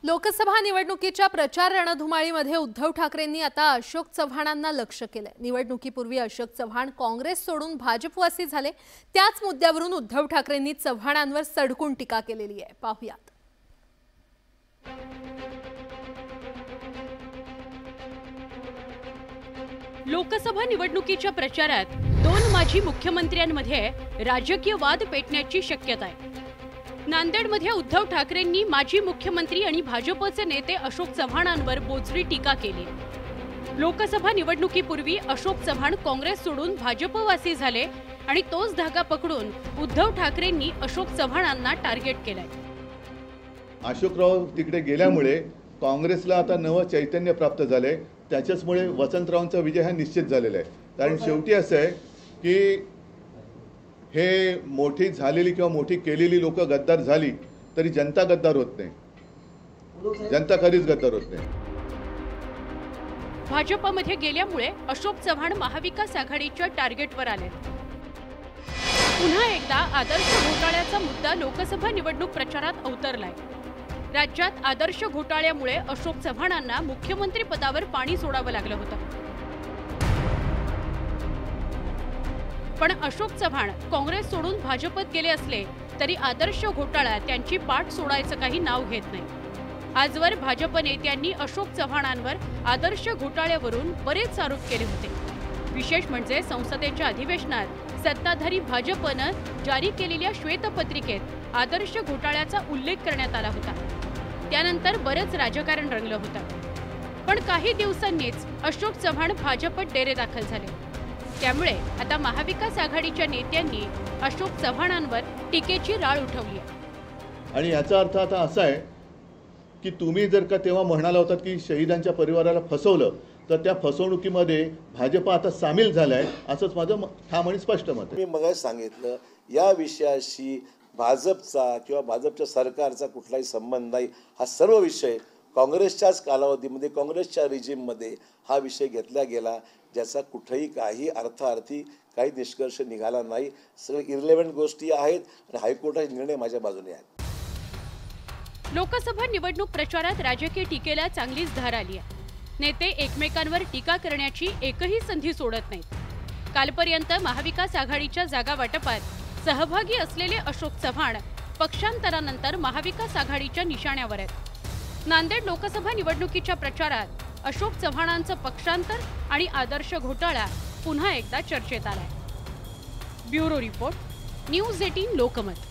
लोकसभा निवडणुकीच्या प्रचार रणधुमाळीमध्ये उद्धव ठाकरेंनी आता अशोक चव्हाणांना लक्ष्य केलंय। निवडणुकीपूर्वी अशोक चव्हाण काँग्रेस सोडून भाजपवासी झाले। त्याच मुद्द्यावरून उद्धव ठाकरेंनी चव्हाणांवर सडकून टीका केलेली आहे। पाहूयात। लोकसभा निवडणुकीच्या प्रचारात दोन माजी मुख्यमंत्र्यांमध्ये राजकीय वाद पेटण्याची शक्यता आहे। नांदेडमध्ये उद्धव ठाकरेंनी माजी मुख्यमंत्री आणि भाजपचे नेते अशोक चव्हाणांवर बोचरी टीका केली। लोकसभा निवडणुकीपूर्वी अशोक चव्हाण काँग्रेस सोडून भाजपवासी झाले आणि तोच धागा पकडून उद्धव ठाकरेंनी अशोक चव्हाणांना टार्गेट केलंय। अशोकराव तिकडे गेल्यामुळे काँग्रेसला आता नवं चैतन्य प्राप्त झाले। त्याच्यामुळे वसंतरावांचा विजय हा निश्चित झालेला आहे। कारण शेवटी असं आहे की हे मोठी झालेली किंवा मोठी केलेली लोक गद्दार झाली तरी जनता गद्दार होत नाही। जनता कधीच गद्दार होत नाही। भाजपमध्ये गेल्यामुळे अशोक चव्हाण महाविकास आघाडीच्या टार्गेटवर आले। पुन्हा एकदा आदर्श घोटाळ्याचा मुद्दा लोकसभा निवडणूक प्रचारात अवतरलाय। राज्यात आदर्श घोटाळ्यामुळे अशोक चव्हाणांना मुख्यमंत्री पदावर पाणी सोडावं लागलं होतं। पण अशोक चव्हाण काँग्रेस सोडून भाजपत गेले असले तरी आदर्श घोटाळा त्यांची पाठ सोडायचं काही नाव घेत नाही। आजवर भाजप नेत्यांनी अशोक चव्हाणांवर आदर्श घोटाळ्यावरून बरेच आरोप केले होते। विशेष म्हणजे संसदेच्या अधिवेशनात सत्ताधारी भाजपनं जारी केलेल्या श्वेतपत्रिकेत आदर्श घोटाळ्याचा उल्लेख करण्यात आला होता। त्यानंतर बरेच राजकारण रंगलं होतं। पण काही दिवसांनीच अशोक चव्हाण भाजपत डेरे दाखल झाले। त्यामुळे आता महाविकास आघाडीच्या नेत्यांनी अशोक चव्हाणांवर टीकेची राळ उठवली आहे। आणि याचा अर्थ आता असा आहे की तुम्ही जर का तेव्हा म्हणाला होतात की शहीदांच्या परिवाराला फसवलं तर त्या फसवणुकीमध्ये भाजप आता सामील झालाय, असंच माझं ठाम आणि स्पष्ट मत आहे। मी मगाच सांगितलं या विषयाशी भाजपचा किंवा भाजपच्या सरकारचा कुठलाही संबंध नाही। हा सर्व विषय काँग्रेसच्याच कालावधीमध्ये काँग्रेसच्या रिजिममध्ये हा विषय घेतला गेला, ज्याचा कुठेही काही अर्थार्थी काही निष्कर्ष निघाला नाही। सगळे इरलेव्हंट गोष्टी आहेत आणि हायकोर्टाचे निर्णय माझ्या बाजूने आहेत। लोकसभा निवडणूक प्रचारात राजकीय टीकेला चांगलीच धार आली आहे। नेते एकमेकांवर टीका करण्याची एकही संधी सोडत नाहीत। कालपर्यंत महाविकास आघाडीच्या जागा वाटपात सहभागी असलेले अशोक चव्हाण पक्षांतरानंतर महाविकास आघाडीच्या निशाण्यावर आहेत। नांदेड लोकसभा निवडणुकीच्या प्रचारात अशोक चव्हाणांचं पक्षांतर आणि आदर्श घोटाळा पुन्हा एकदा चर्चेत आलाय। Bureau report, news 18 Lokmat.